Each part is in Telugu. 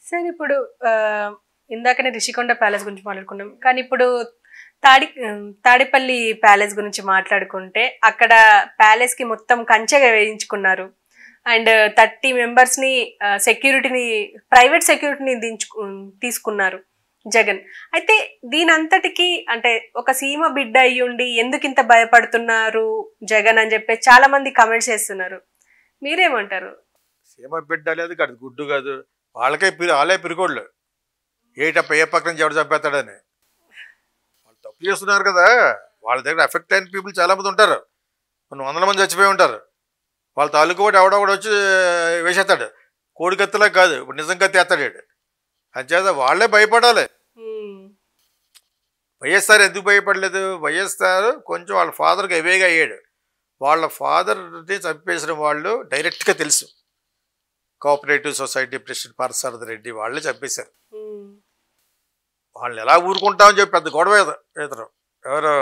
సార్ ఇప్పుడు ఇందాకనే రిషికొండ ప్యాలెస్ గురించి మాట్లాడుకున్నాం. కానీ ఇప్పుడు తాడి తాడేపల్లి ప్యాలెస్ గురించి మాట్లాడుకుంటే అక్కడ ప్యాలెస్ కి మొత్తం కంచెగా వేయించుకున్నారు. అండ్ 30 మెంబర్స్ని సెక్యూరిటీని ప్రైవేట్ సెక్యూరిటీని తీసుకున్నారు జగన్. అయితే దీనంతటికి అంటే ఒక సీమ బిడ్డ అయ్యుండి ఎందుకు ఇంత భయపడుతున్నారు జగన్ అని చెప్పి చాలా మంది కామెంట్స్ చేస్తున్నారు. మీరేమంటారు? సీమ బిడ్డ లేదు కాదు, గుడ్డు కాదు, వాళ్ళే పిరికోళ్ళు. ఏ పక్కన నుంచి ఎవడు చంపేస్తాడని వాళ్ళు తప్పు చేస్తున్నారు కదా. వాళ్ళ దగ్గర ఎఫెక్ట్ అయిన పీపుల్ చాలామంది ఉంటారు, కొన్ని వందల మంది చచ్చిపోయి ఉంటారు. వాళ్ళ తాలూకు కూడా ఎవడొకడు వచ్చి వేసేస్తాడు. కోడి కత్తిలా కాదు, ఇప్పుడు నిజం కత్తి వేస్తాడు. అంచేత వాళ్ళే భయపడాలి. వైఎస్ఆర్ ఎందుకు భయపడలేదు? వైఎస్ఆర్ కొంచెం వాళ్ళ ఫాదర్కి అవేగా అయ్యాడు. వాళ్ళ ఫాదర్ని చంపేసిన వాళ్ళు డైరెక్ట్గా తెలుసు. Cooperative society president Parthasarathy Reddy వాళ్ళే చంపేశారు. వాళ్ళని ఎలా ఊరుకుంటామని చెప్పి పెద్ద గొడవ ఇతరు ఎవరు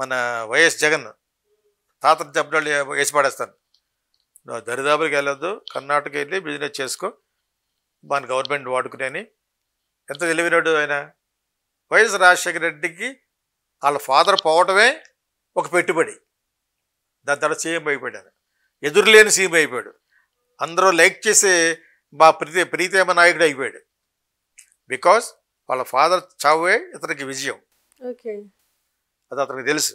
మన వైఎస్ జగన్ తాతను చెప్పిన వేసి పడేస్తాను, నువ్వు దరిదాపులకు వెళ్ళొద్దు, కర్ణాటక వెళ్ళి బిజినెస్ చేసుకో, మన గవర్నమెంట్ వాడుకునేని. ఎంత తెలివినాడు ఆయన. వైఎస్ రాజశేఖర రెడ్డికి వాళ్ళ ఫాదర్ పోవటమే ఒక పెట్టుబడి. దాని తర్వాత సీఎం అయిపోయాడు, ఎదురులేని సీఎం అయిపోయాడు. అందరూ లైక్ చేసి మా ప్రీతేమ నాయకుడు అయిపోయాడు. బికాస్ వాళ్ళ ఫాదర్ చావే ఇతనికి విజయం. అది అతనికి తెలుసు.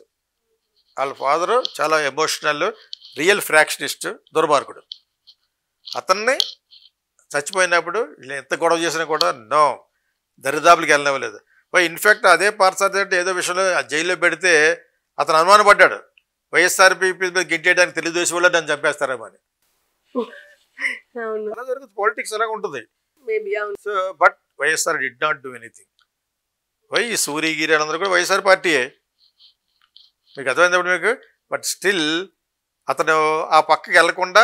వాళ్ళ ఫాదరు చాలా ఎమోషనల్, రియల్ ఫ్రాక్షనిస్ట్, దుర్మార్గుడు. అతన్ని చచ్చిపోయినప్పుడు ఎంత గొడవ చేసినా కూడా నో, దరిదాపులకి వెళ్ళనివ్వలేదు. ఇన్ఫ్యాక్ట్ అదే పార్థసారథి రెడ్డి ఏదో విషయంలో జైల్లో పెడితే అతను అనుమానపడ్డాడు, వైఎస్ఆర్పీపీ మీద గింటేయడానికి తెలుగుదేశం వాళ్ళు నన్ను చంపేస్తారేమో అని. అలా జరుగుతుంది, పాలిటిక్స్ అలాగ ఉంటుంది. So but YSR did not do anything. సూర్యగిరి అందరూ కూడా వైఎస్ఆర్ పార్టీయే, మీకు అర్థమైనప్పుడు మీకు. బట్ స్టిల్ అతను ఆ పక్కకి వెళ్లకుండా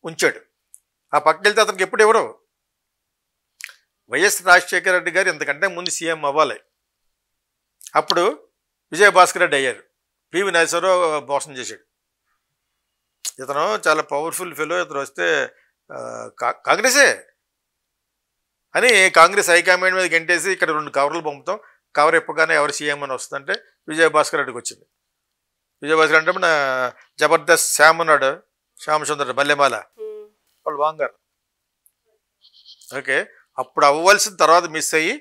ఉంచాడు. ఆ పక్కకి వెళ్తే అతనికి ఎప్పుడు ఎవరు వైఎస్ రాజశేఖర రెడ్డి గారు ఇంతకంటే ముందు సీఎం అవ్వాలి. అప్పుడు విజయభాస్కర్ రెడ్డి అయ్యారు, పివి నరసింహారావు మోసం చేశాడు. ఇతను చాలా పవర్ఫుల్ ఫెలో, ఇతను వస్తే కాంగ్రెసే అని కాంగ్రెస్ హైకమాండ్ మీద గంటేసి ఇక్కడ 2 కవర్లు పంపుతాం, కవర్ ఇప్పగానే ఎవరు సీఎం అని వస్తుందంటే విజయభాస్కర్ రెడ్డికి వచ్చింది. విజయభాస్కర్ అంటే మన జబర్దస్త్ శ్యామ్ ఉన్నాడు, శ్యామ్ సుందర్ మల్లెమాల, వాళ్ళు వాంగారు. ఓకే, అప్పుడు అవ్వాల్సిన తర్వాత మిస్ అయ్యి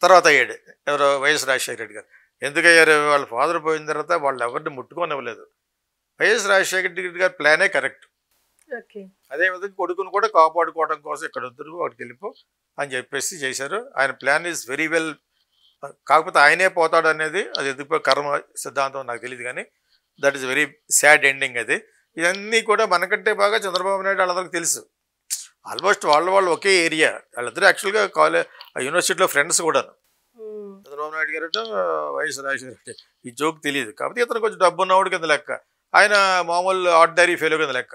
తర్వాత అయ్యాడు ఎవరు వైఎస్ రాజశేఖర రెడ్డి గారు. ఎందుకు అయ్యారు? వాళ్ళ ఫాదర్ పోయిన తర్వాత వాళ్ళు ఎవరిని ముట్టుకోనివ్వలేదు. వైఎస్ రాజశేఖర రెడ్డి గారి ప్లానే కరెక్ట్. అదేవిధంగా కొడుకును కూడా కాపాడుకోవడం కోసం ఇక్కడ వద్దు, వాడికి వెళ్ళిపో అని చెప్పేసి చేశారు. ఆయన ప్లాన్ ఈజ్ వెరీ వెల్. కాకపోతే ఆయనే పోతాడు అనేది అది ఎందుకు కర్మ సిద్ధాంతం నాకు తెలియదు, కానీ that is very sad ending అది. ఇవన్నీ కూడా మనకంటే బాగా చంద్రబాబు నాయుడు వాళ్ళందరికీ తెలుసు. ఆల్మోస్ట్ వాళ్ళు ఒకే ఏరియా, వాళ్ళిద్దరూ యాక్చువల్గా యూనివర్సిటీలో ఫ్రెండ్స్ కూడా. చంద్రబాబు నాయుడు గారు వైఎస్ రాజశేఖర రెడ్డి ఈ జోక్ తెలియదు. కాబట్టి ఇతను కొంచెం డబ్బు ఉన్నవాడు కింద లెక్క, ఆయన మామూలు ఆర్డినరీ ఫెయిల్ కింద లెక్క.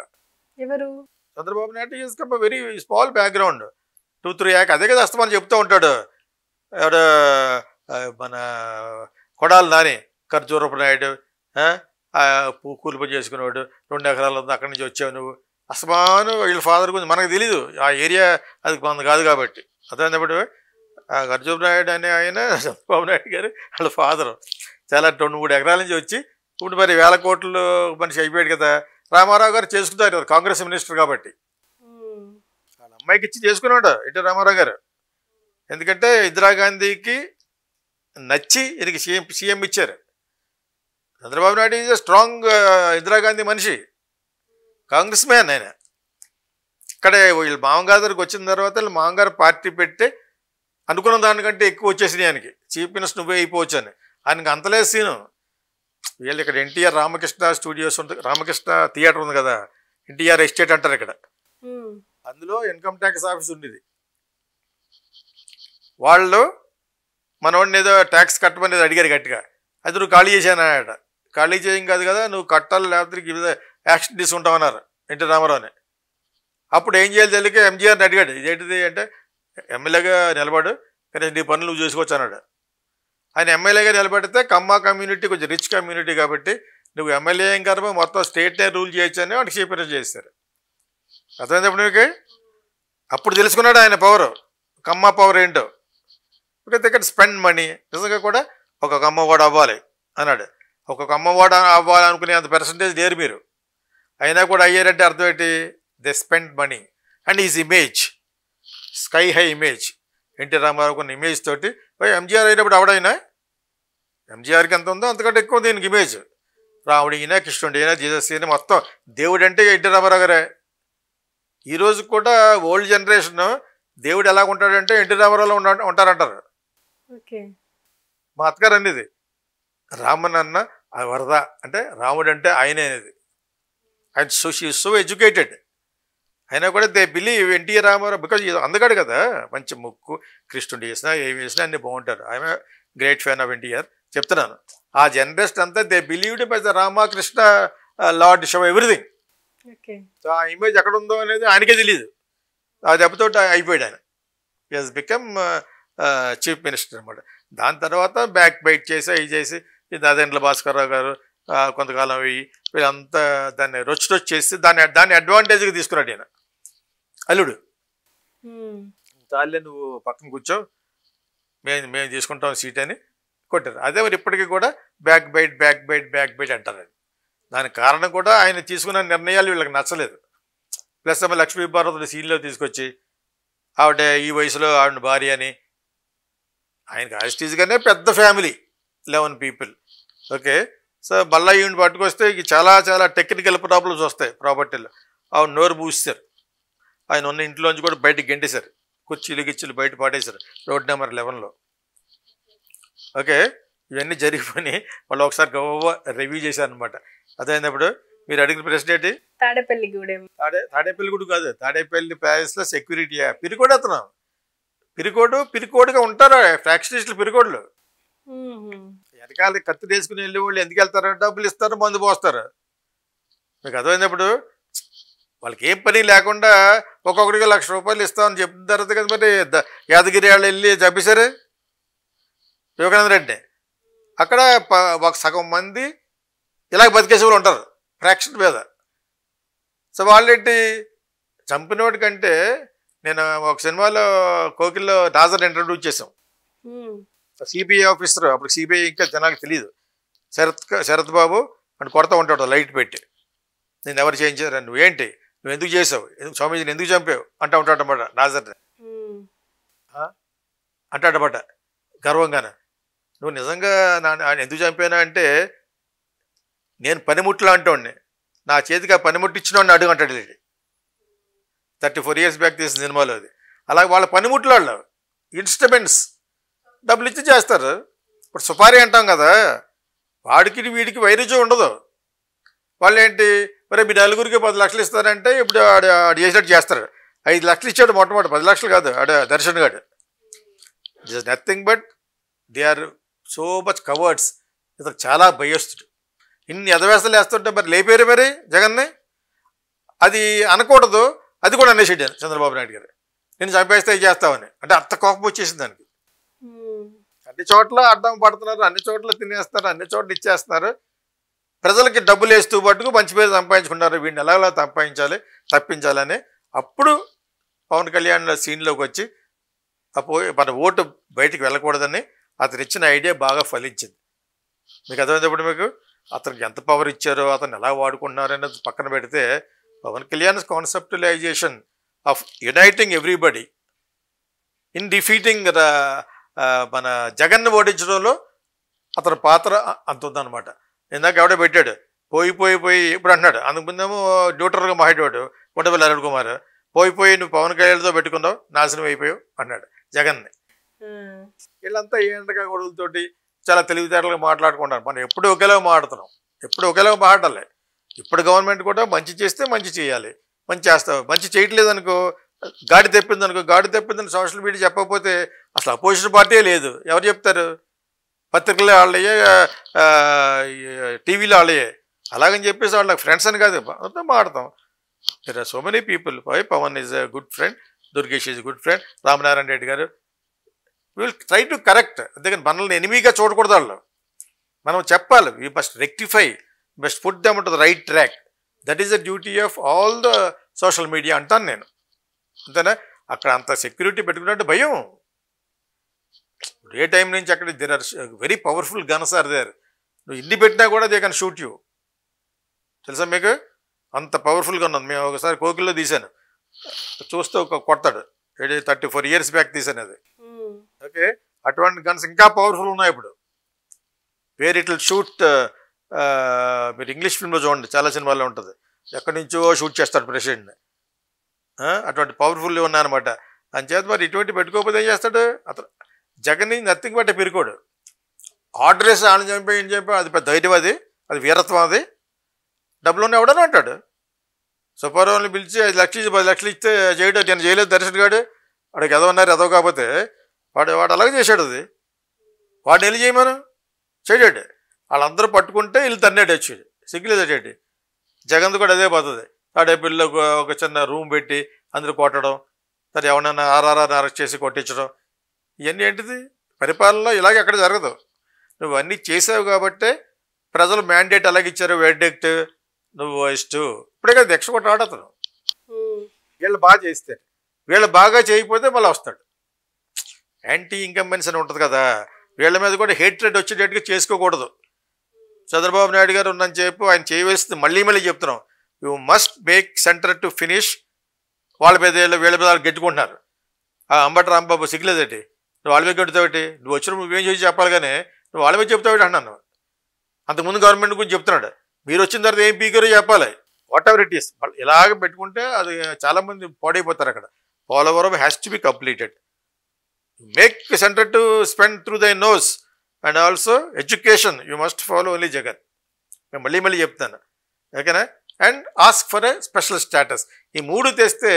Chandrababu Naidu is come very small background, 2-3 ఏక. అదే కదా అస్తమానం చెప్తూ ఉంటాడు ఎవడు మన కొడాలి నాని, ఖర్జూరపు నాయుడు, కూలి పని చేసుకునేవాడు, 2 ఎకరాలు ఉంది, అక్కడి నుంచి వచ్చావు నువ్వు. అస్తమాను వీళ్ళ ఫాదర్ గురించి మనకు తెలీదు, ఆ ఏరియా అది మన కాదు కాబట్టి. అదేనప్పుడు ఖర్జూరపు నాయుడు అనే ఆయన చంద్రబాబు నాయుడు గారు వాళ్ళ ఫాదరు చాలా 2-3 ఎకరాల నుంచి వచ్చి ఇప్పుడు మరి 1000 కోట్లు మనిషి అయిపోయాడు కదా. రామారావు గారు చేసుకుంటారు కాంగ్రెస్ మినిస్టర్ కాబట్టి, వాళ్ళ అమ్మాయికి ఇచ్చి చేసుకున్నాడు ఎన్టీ రామారావు గారు. ఎందుకంటే ఇందిరాగాంధీకి నచ్చి ఈయనకి సీఎం ఇచ్చారు. చంద్రబాబు నాయుడు ఈజ్ స్ట్రాంగ్ ఇందిరాగాంధీ మనిషి, కాంగ్రెస్ మ్యాన్ ఆయన. ఇక్కడే వీళ్ళు మామగారి దగ్గరికి వచ్చిన తర్వాత వీళ్ళు మామగారు పార్టీ పెట్టి అనుకున్న దానికంటే ఎక్కువ వచ్చేసింది ఆయనకి. చీఫ్ మినిస్టర్ నువ్వే అయిపోవచ్చు అని. ఆయనకి అంతలేదు సీను. వీళ్ళు ఇక్కడ ఎన్టీఆర్ రామకృష్ణ స్టూడియోస్ ఉంటుంది, రామకృష్ణ థియేటర్ ఉంది కదా, ఎన్టీఆర్ ఎస్టేట్ అంటారు ఇక్కడ. అందులో ఇన్కమ్ ట్యాక్స్ ఆఫీస్ ఉండేది. వాళ్ళు మనవాడిని ఏదో ట్యాక్స్ కట్టమనేది అడిగారు గట్టిగా. అది నువ్వు ఖాళీ చేశానట. ఖాళీ చేయం కాదు కదా, నువ్వు కట్టాలి లేకపోతే యాక్షన్ తీసుకుంటామన్నారు ఎన్టీ రామారావుని. అప్పుడు ఏం చేయాలి తెలియక ఎంజీఆర్ని అడిగాడు, ఇదేంటిది అంటే ఎమ్మెల్యేగా నిలబడు కానీ నీ పనులు నువ్వు చేసుకోవచ్చు అన్నాడు. ఆయన ఎమ్మెల్యేగా నిలబడితే కమ్మా కమ్యూనిటీ కొంచెం రిచ్ కమ్యూనిటీ కాబట్టి నువ్వు ఎమ్మెల్యే ఏం కర్మ మొత్తం స్టేట్నే రూల్ చేయొచ్చు అని వాడికి చీఫ్ మినిస్టర్ చేస్తారు. అర్థమైనప్పుడు మీకు అప్పుడు తెలుసుకున్నాడు ఆయన పవర్, కమ్మ పవర్ ఏంటో. ఓకే, ఇక్కడ స్పెండ్ మనీ. నిజంగా కూడా ఒక కమ్మవాడు అవ్వాలి అన్నాడు. ఒక కమ్మవాడు అవ్వాలనుకునే అంత పర్సంటేజ్ లేరు మీరు, అయినా కూడా అయ్యారంటే అర్థం ఏంటి? They spend money. And is image, sky high image. NT Rama Rao కొన్ని ఇమేజ్ తోటి ఎంజీఆర్ అయినప్పుడు అవడైనా, ఎంజీఆర్కి ఎంత ఉందో అంతకంటే ఎక్కువ దీనికి ఇమేజ్. రాముడు అయినా, కృష్ణుడు అయినా, జీసస్ అయినా మొత్తం దేవుడు అంటే ఎన్టీ రామారావు గారే. ఈరోజు కూడా ఓల్డ్ జనరేషన్ దేవుడు ఎలా ఉంటాడంటే ఎన్టీ రామారావులో ఉంటారంటారు. ఓకే, మా అత్తగారు అనేది రామనన్న వరద అంటే రాముడు అంటే ఆయనే అనేది. And so she so educated. అయినా కూడా they believe NTR Rama Rao because అందగాడు కదా, మంచి ముక్కు, కృష్ణుడు వేసినా ఏమి వేసినా అన్నీ బాగుంటారు. I'm great fan of NTR చెప్తున్నాను. ఆ జనరేషన్ అంతా they believed by the Ramakrishna lord show everything. So ఆ ఇమేజ్ ఎక్కడ ఉందో అనేది ఆయనకే తెలియదు. ఆ దెబ్బతో అయిపోయాడు ఆయన. He has become chief minister అనమాట. దాని తర్వాత బ్యాక్ బైట్ చేసి అవి చేసి నాదెండ్ల భాస్కర్రావు గారు కొంతకాలం వీళ్ళంతా దాన్ని రొచ్చు చేసి దాన్ని అడ్వాంటేజ్గా తీసుకున్నాడు ఆయన. అల్లుడు చాలే నువ్వు పక్కన కూర్చో, మేము తీసుకుంటాం సీట్ అని కొట్టారు. అదే మరి ఇప్పటికీ కూడా బ్యాక్ బైట్ అంటారు. దానికి కారణం కూడా ఆయన తీసుకున్న నిర్ణయాలు వీళ్ళకి నచ్చలేదు. ప్లస్ ఆమె లక్ష్మీభారతుడు సీన్లో తీసుకొచ్చి ఆవిడ ఈ వయసులో ఆవిడ భార్య అని, ఆయనకి యాస్టీజ్గానే పెద్ద ఫ్యామిలీ 11 people. ఓకే, సో మళ్ళీ ఈవిని పట్టుకొస్తే చాలా చాలా టెక్నికల్ ప్రాబ్లమ్స్ వస్తాయి ప్రాపర్టీలో. ఆవిడ నోరు పూస్తారు, ఆయన ఉన్న ఇంట్లోంచి కూడా బయటకు గెంటేశారు, కుర్చీలు బయట పాడేశారు రోడ్ నెంబర్ 11లో. ఓకే, ఇవన్నీ జరిగిపోయి వాళ్ళు ఒకసారి గవ్వ రివ్యూ చేశారు అనమాట. అదైనప్పుడు మీరు అడిగిన ప్రశ్న ఏంటి? తాడేపల్లిగూడెం. తాడేపల్లిగూడు కాదు, తాడేపల్లి ప్యాలెస్లో సెక్యూరిటీ పిరికోడు అతను. పిరికోడుగా ఉంటారు ఫ్యాక్షనిస్టులు, పిరికోడులు. వెనకాల కత్తి వేసుకుని వెళ్ళే వాళ్ళు ఎందుకు వెళ్తారు? డబ్బులు ఇస్తారు, మందు పోస్తారు. మీకు అర్థమైనప్పుడు వాళ్ళకి ఏం పని లేకుండా ఒక్కొక్కడికి ₹1,00,000 ఇస్తామని చెప్పిన తర్వాత కదా మరి యాదగిరి వాళ్ళు వెళ్ళి చంపేశారు వివేకానంద రెడ్డి. అక్కడ ఒక సగం మంది ఇలాగ బతికేసే వాళ్ళు ఉంటారు ఫ్రాక్షన్ మీద. సో వాళ్ళేంటి చంపినోడి కంటే, నేను ఒక సినిమాలో కోకిల్లో నాజర్ ఇంట్రడ్యూస్ చేసాం. సిబిఐ ఆఫీసర్, అప్పుడు సిబిఐ ఇంకా జనాలకు తెలియదు, శరత్ బాబు అని కొడతా ఉంటాడు లైట్ పెట్టి. నేను ఎవరు చేయించారు, నువ్వేంటి, నువ్వు ఎందుకు చేసావు, స్వామీజీని ఎందుకు చంపావు అంటూ ఉంటాడనమాట నాజర్. అంటాడనమాట గర్వంగానే, నువ్వు నిజంగా ఆయన ఎందుకు చంపానా అంటే, నేను పనిముట్లు అంటోండి, నా చేతికి ఆ పనిముట్లు ఇచ్చినోడిని అడుగు అంటాడు. 34 years బ్యాక్ తీసిన సినిమాలో అది. అలాగే వాళ్ళ పనిముట్లు వాళ్ళు ఇన్స్ట్రుమెంట్స్ డబ్బులు ఇచ్చి చేస్తారు. ఇప్పుడు సుపారీ అంటాం కదా, వాడికి వీడికి వైరుధ్యం ఉండదు. వాళ్ళు ఏంటి, మరి మీ నలుగురికి 10 లక్షలు ఇస్తారంటే ఇప్పుడు ఆడు చేసినట్టు చేస్తారు. 5 లక్షలు ఇచ్చాడు మొట్టమొదటి, 10 లక్షలు కాదు ఆడ దర్శన్ గాడు. It is nothing but they are so much cowards. ఇతను చాలా భయస్తుడు. ఇన్ని ఎదవేస్తలు వేస్తుంటే మరి లేపారు మరి జగన్ని. అది అనకూడదు, అది కూడా అనేసాడు చంద్రబాబు నాయుడు గారు, నేను చంపేస్తే చేస్తామని. అంటే అంత కోపం వచ్చేసింది దానికి. అన్ని చోట్ల అడ్డం పడుతున్నారు, అన్ని చోట్ల తినేస్తారు, అన్ని చోట్ల ఇచ్చేస్తున్నారు. ప్రజలకి డబ్బులు వేస్తూ పట్టుకు మంచి పేరు సంపాదించుకున్నారు. వీడిని ఎలాగలా తప్పించాలని అప్పుడు పవన్ కళ్యాణ్ సీన్లోకి వచ్చి మన ఓటు బయటికి వెళ్ళకూడదని అతను ఇచ్చిన ఐడియా బాగా ఫలించింది. మీకు అర్థమైనప్పుడు మీకు అతనికి ఎంత పవర్ ఇచ్చారో, అతను ఎలా వాడుకుంటున్నారు అనేది పక్కన పెడితే, Pawan Kalyan conceptualisation of uniting everybody in defeating మన జగన్ను ఓడించడంలో అతని పాత్ర అంత ఉందన్నమాట. ఇందాక ఎవడో పెట్టాడు, పోయి ఇప్పుడు అంటున్నాడు, అందుకుముందేమో డ్యూటర్గా మాట్లాడాడు ఉండవల్లి అరుణ్ కుమార్, పోయి నువ్వు పవన్ కళ్యాణ్తో పెట్టుకున్నావు, నాశనం అయిపోయావు అన్నాడు జగన్ని. వీళ్ళంతా ఏంటగా గొడవలతోటి చాలా తెలివితేటలుగా మాట్లాడుకుంటారు. మనం ఎప్పుడు ఒకేలా మాట్లాడుతున్నాం, ఎప్పుడు ఒకేలా మాట్లాడాలి. ఇప్పుడు గవర్నమెంట్ కూడా మంచి చేస్తే మంచి చేయాలి, మంచి చేస్తావు. మంచి చేయట్లేదు అనుకో, గాడి తెప్పిందని సోషల్ మీడియా చెప్పకపోతే అసలు అపోజిషన్ పార్టీ లేదు. ఎవరు చెప్తారు? పత్రికలు వాళ్ళయ్యే, టీవీలో వాళ్ళయ్యే. అలాగని చెప్పేసి వాళ్ళకి ఫ్రెండ్స్ అని కాదు, అంతా మాట్లాడతాం. There are so many people. Pawan is a good friend, Durgesh is good friend, Ramanarayana Reddy garu. Will try to correct. అంతేగాని మనల్ని ఎనిమీగా చూడకూడదు వాళ్ళు. మనం చెప్పాలి, we must rectify, must put them to the right track. That is the duty of all the social media అంటాను నేను. అంతేనా? అక్కడ అంత సెక్యూరిటీ పెట్టుకున్నట్టు భయం. ఏ టైం నుంచి అక్కడ there are very powerful guns are there. నువ్వు ఇన్ని పెట్టినా కూడా దే కెన్ షూట్ యూ. తెలుసా మీకు? అంత పవర్ఫుల్గా ఉన్నది. మేము ఒకసారి కోకిల్లో తీశాను, చూస్తే ఒక కొడతాడు. 34 years బ్యాక్ తీశాను అది. ఓకే, అటువంటి గన్స్ ఇంకా పవర్ఫుల్ ఉన్నాయి ఇప్పుడు. Where it will shoot. మీరు ఇంగ్లీష్ ఫిల్మ్లో చూడండి, చాలా సినిమాల్లో ఉంటుంది, ఎక్కడి నుంచో షూట్ చేస్తాడు ప్రెసిడెంట్ని. అటువంటి పవర్ఫుల్ ఉన్నాయన్నమాట. అంచేత మరి ఇటువంటి పెట్టుకోకపోతే ఏం చేస్తాడు అతను? జగన్ నథింగ్ బట్ పెరుకోడు. ఆర్డర్ వేసి ఆయన చంపి ఏం చెప్పి అది పెద్ద ధైర్యం, అది వీరత్వం. అది డబ్బులు ఎవడని అంటాడు. సుబ్బారావుని పిలిచి 5 లక్షలు 10 లక్షలు ఇస్తే చేయడం, నేను చేయలేదు దర్శన్ గారు వాడికి ఎదవన్నారు, ఎదవ కాకపోతే వాడు అలాగే చేశాడు. అది వాడిని వెళ్ళి చేయమను, చేయడాడు. వాళ్ళందరూ పట్టుకుంటే వీళ్ళు తన్నాడు వచ్చాడు, సిగ్గులేదటండి. జగన్ కూడా అదే పోతుంది. తాడేపల్లిలో ఒక చిన్న రూమ్ పెట్టి అందరూ కొట్టడం, సరే ఎవరైనా ఆర్ఆర్ఆర్ అరెస్ట్ చేసి కొట్టించడం, ఇవన్నీ ఏంటిది? పరిపాలనలో ఇలాగే ఎక్కడ జరగదు. నువ్వు అన్నీ చేసావు కాబట్టే ప్రజలు మ్యాండేట్ అలాగే ఇచ్చారు, వెర్డిక్ట్ నువ్వు ఇష్టం. ఇప్పుడే కదా ఎక్స్ కొట్టి ఆడతాను. వీళ్ళు బాగా చేస్తే, వీళ్ళు బాగా చేయకపోతే మళ్ళీ వస్తాడు. యాంటీ ఇన్కంబెన్స్ అని ఉంటుంది కదా, వీళ్ళ మీద కూడా హేట్రెడ్ వచ్చేటట్టుగా చేసుకోకూడదు. చంద్రబాబు నాయుడు గారు ఉన్నని చెప్పి ఆయన చేయవలసింది మళ్ళీ మళ్ళీ చెప్తున్నాం, you must make centre to finish. వాళ్ళ మీద వీళ్ళ మీద గెట్టుకుంటున్నారు. అంబటి రాంబాబు సిగ్గులేదటి, నువ్వు వాళ్ళ మీద గెట్టుతావేటి? నువ్వు వచ్చిన నువ్వేం చేసి చెప్పాలి, కానీ నువ్వు వాళ్ళ మీద చెప్తావేటి అన్నాను. అంతకుముందు గవర్నమెంట్ గురించి చెప్తున్నాడు, మీరు వచ్చిన తర్వాత ఏం పీకరో చెప్పాలి. Whatever it is. ఇలాగ పెట్టుకుంటే అది చాలామంది పాడైపోతారు అక్కడ. Polavaram has to be completed. Make centre to spend through thy nose. And also education you must follow only Jagan. నేను మళ్ళీ మళ్ళీ చెప్తాను, ఓకేనా? And ask for a special status. ఈ 3 తెస్తే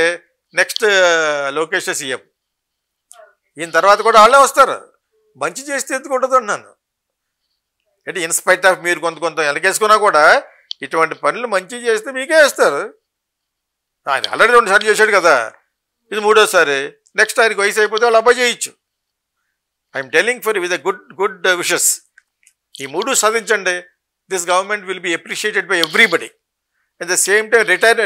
నెక్స్ట్ లోకేష్ సీఎం. ఈయన తర్వాత కూడా వాళ్ళే వస్తారు. మంచి చేస్తే ఎందుకుంటుంది అన్నాను. అంటే ఇన్స్పైట్ ఆఫ్ మీరు కొంత వెనకేసుకున్నా కూడా ఇటువంటి పనులు మంచి చేస్తే మీకే వేస్తారు. ఆయన ఆల్రెడీ 2 సార్లు చేశాడు కదా, ఇది 3వసారి. నెక్స్ట్ ఆయనకి వయసు అయిపోతే వాళ్ళు అబ్బాయి చేయొచ్చు. I'm telling for with good wishes. ఈ 3 సాధించండి. This government will be appreciated by everybody. At the same time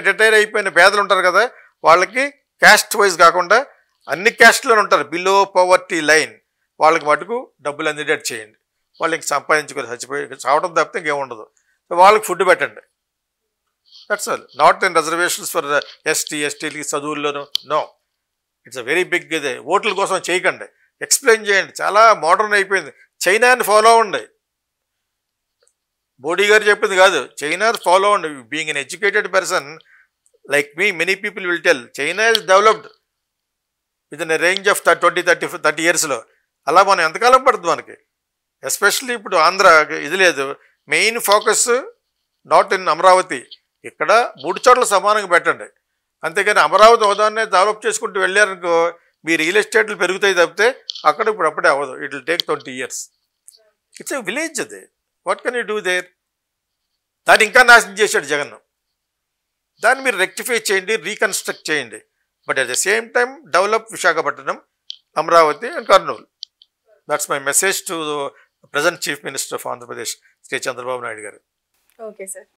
retire అయిపోయిన పేదలు ఉంటారు కదా, వాళ్ళకి క్యాస్ట్ వైజ్ కాకుండా అన్ని క్యాస్ట్లోనే ఉంటారు, బిలో పవర్టీ లైన్, వాళ్ళకి మటుకు డబ్బులు అందేటట్టు చేయండి. వాళ్ళకి సంపాదించుకొని చావడం తప్పితే ఇంకేముండదు. వాళ్ళకి ఫుడ్ పెట్టండి. That's all. Not in reservations for ఎస్టీలకి చదువుల్లోనూ. No, it's a very big. ఇది ఓట్ల కోసం చేయకండి, ఎక్స్ప్లెయిన్ చేయండి. చాలా మోడర్న్ అయిపోయింది. చైనాని ఫాలో అవ్వండి. మోడీ గారు చెప్పింది కాదు, చైనా ఫాలో అవ్వండి. Being an educated person like me, many people will tell China is developed with in range of 30 yearsలో. అలా మనం ఎంతకాలం పడుతుంది మనకి? ఎస్పెషల్లీ ఇప్పుడు ఆంధ్ర ఇది లేదు. Main focus not in Amaravati. ఇక్కడ 3 చోట్ల సమానంగా పెట్టండి. అంతేగాని అమరావతి హోదాన్నే డెవలప్ చేసుకుంటూ వెళ్ళారనుకో, మీ రియల్ ఎస్టేట్లు పెరుగుతాయి తప్పితే అక్కడ ఇప్పుడు అప్పుడే అవ్వదు. It will take 20 years. It's a village. అది what can you do there? దాన్ని ఇంకా నాశనం చేశాడు జగన్. దాన్ని మీరు రెక్టిఫై చేయండి, రీకన్స్ట్రక్ట్ చేయండి. But at the same time develop Visakhapatnam, Amaravati and Kurnool. That's my message to present chief minister of Andhra Pradesh, Shri Chandrababu Naidu గారు. Okay sir.